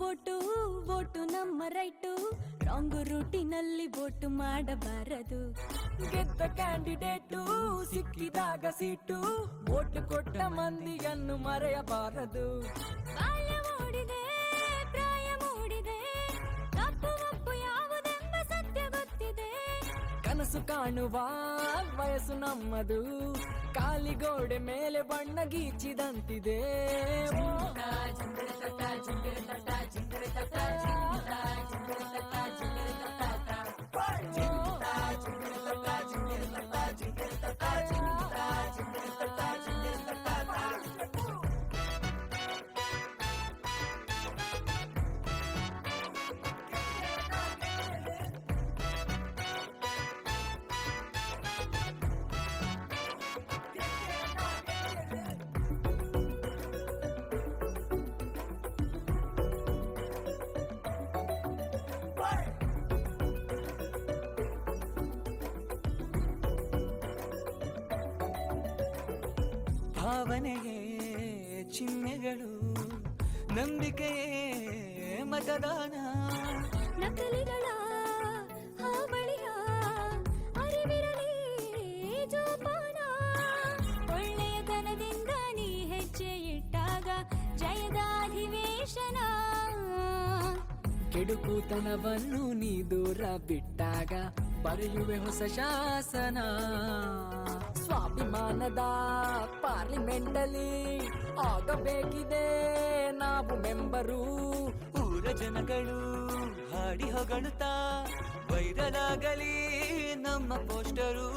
Vote vote ನಮ್ಮ right, wrong ರೂಟಿನಲ್ಲಿ vote ಮಾಡಬಾರದು. ಗೆದ್ದ ಕ್ಯಾಂಡಿಡೇಟು ಸಿಕ್ಕಿದಾಗ ಸೀಟು, ವೋಟ್ ಕೊಟ್ಟ ಮಂದಿಯನ್ನು ಮರೆಯಬಾರದು. ಬಾಲ್ಯ ಮೂಡಿದೆ, ಪ್ರಾಯ ಮೂಡಿದೆ, ತಪ್ಪು ಒಪ್ಪು ಯಾವುದೆಂಬ ಸತ್ಯ ಗೊತ್ತಿದೆ. ಕನಸು ಕಾಣುವ ವಯಸ್ಸು ನಮ್ಮದು, ಕಾಲಿಗೋಡೆ ಮೇಲೆ ಬಣ್ಣ ಗೀಚಿದಂತಿದೆ. ಭಾವನೆಯೇ ಚಿಹ್ನೆಗಳು, ನಂಬಿಕೆಯೇ ಮತದಾನ. ನಕಲಿಗಳ ಹಾವಳಿಯ ಅರಿವಿರಲಿ ಜೋಪಾನ. ಒಳ್ಳೆಯತನದಿಂದ ನೀ ಹೆಜ್ಜೆ ಇಟ್ಟಾಗ ಜಯದ ಅಧಿವೇಶನ. ಕೆಡುಕುತನವನ್ನು ನೀ ದೂರ ಬಿಟ್ಟಾಗ ಬರೆಯುವೆ ಹೊಸ ಶಾಸನ. ಸ್ವಾಭಿಮಾನದ ಪಾರ್ಲಿಮೆಂಟಲ್ಲಿ ಆಗಬೇಕಿದೆ ನಾವು ಮೆಂಬರು. ಊರ ಜನಗಳು ಹಾಡಿ ಹೊಗಳುತ್ತಾ ವೈರಲ್ ಆಗಲಿ ನಮ್ಮ ಪೋಸ್ಟರು.